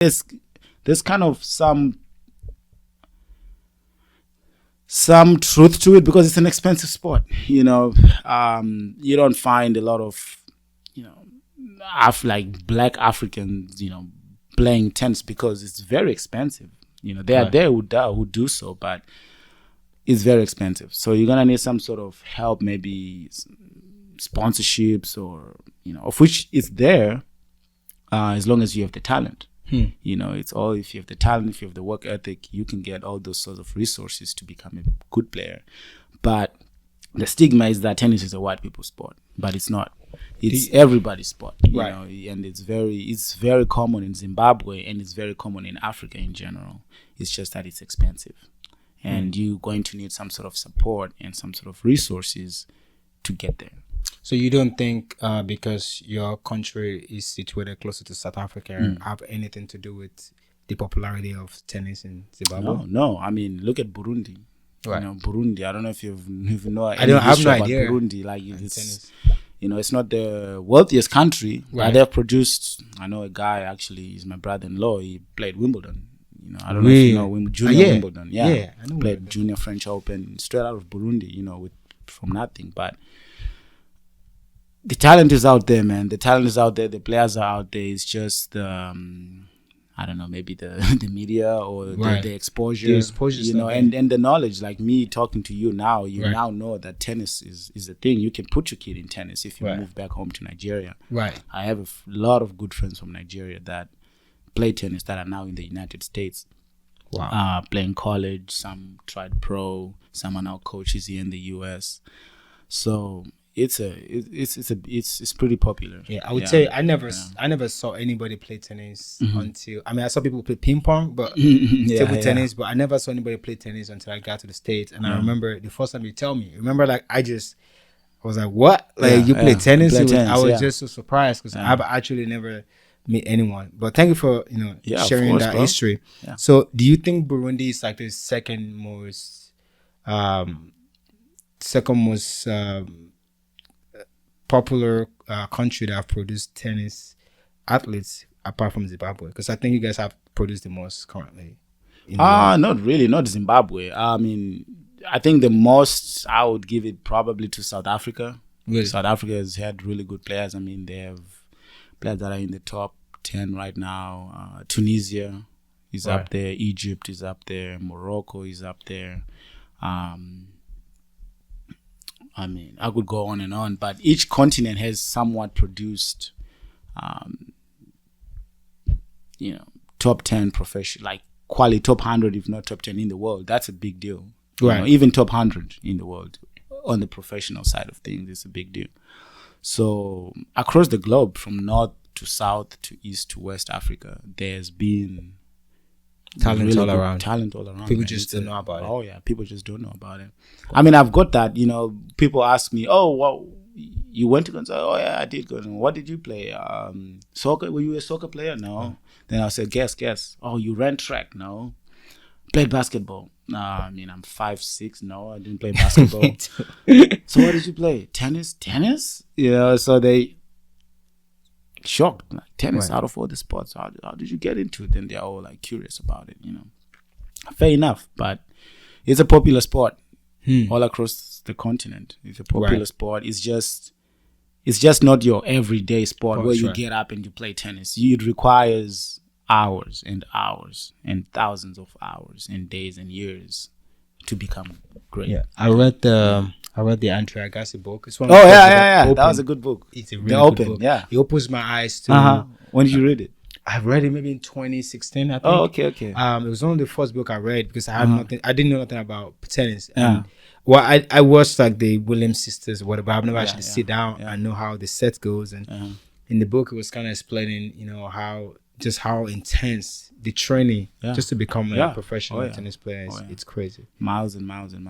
there's kind of some truth to it because it's an expensive sport. You don't find a lot of like black Africans playing tennis because it's very expensive. There are there who do so, but it's very expensive. So you're gonna need some sort of help, maybe sponsorships or of which is there, as long as you have the talent. It's all, if you have the talent, if you have the work ethic, you can get all those sorts of resources to become a good player. But the stigma is that tennis is a white people's sport, but it's not. It's everybody's sport, and it's very common in Zimbabwe, and it's very common in Africa in general. It's just that it's expensive, and you're going to need some sort of support and some sort of resources to get there. So you don't think because your country is situated closer to South Africa have anything to do with the popularity of tennis in Zimbabwe? No. I mean, look at Burundi. Right. Burundi. I don't know if you know. I have no idea. Burundi, like it's tennis. It's not the wealthiest country, but they've produced. I know a guy, actually, he's my brother-in-law. He played Wimbledon. I don't know if you know Junior Wimbledon. Yeah, I know. Played Junior French Open straight out of Burundi. From nothing, but the talent is out there, man. The talent is out there. The players are out there. It's just, I don't know, maybe the media or the exposure. The exposure, and the knowledge. Like me talking to you now, now know that tennis is a thing. You can put your kid in tennis if you move back home to Nigeria. Right. I have a lot of good friends from Nigeria that play tennis that are now in the United States. Wow. Playing college. Some tried pro. Some are now coaches here in the US. So it's pretty popular. Yeah, I would say I never saw anybody play tennis until I saw people play ping pong, but table tennis, but I never saw anybody play tennis until I got to the States. And I remember the first time you tell me, I was like, what? Like you play tennis? I was just so surprised because I've actually never met anyone. But thank you for sharing that history. Yeah. So do you think Burundi is like the second most popular country that have produced tennis athletes apart from Zimbabwe? Because I think you guys have produced the most currently. Not really, not Zimbabwe. I mean, I think the most, I would give it probably to South Africa. Really? South Africa has had really good players. I mean, they have players that are in the top 10 right now. Tunisia is up there. Egypt is up there. Morocco is up there. I mean, I could go on and on, but each continent has somewhat produced, top 10 professional, like quality top 100, if not top 10 in the world. That's a big deal. Right. Even top 100 in the world on the professional side of things is a big deal. So across the globe, from north to south to east to west Africa, there's been talent all around. People just don't know about it. Oh yeah, people just don't know about it. I mean, I've got that. People ask me, "Oh, well, you went to Gonzaga?" "Oh yeah, I did go. What did you play? Soccer? Were you a soccer player?" "No." Then I'll say, "Guess." "Oh, you ran track?" "No." "Played basketball?" I mean, I'm 5'6". "No, I didn't play basketball." "So what did you play?" "Tennis." So they shocked, like tennis out of all the sports. How did you get into it? Then they're all like curious about it. Fair enough, but it's a popular sport all across the continent. It's a popular sport. It's just not your everyday sport where you get up and you play tennis. It requires hours and hours and thousands of hours and days and years to become great. Yeah, I read the Andre Agassi book. It's one. That was a good book. It's a really good book. Yeah, it opens my eyes to. When did you read it? I read it maybe in 2016. I think. Oh, okay. It was one of the first book I read because I had nothing. I didn't know nothing about tennis. And I watched like the Williams sisters, whatever. I've never actually sit down and know how the set goes. And in the book, it was kind of explaining, how intense the training just to become a professional tennis player is. It's crazy. Miles and miles and miles.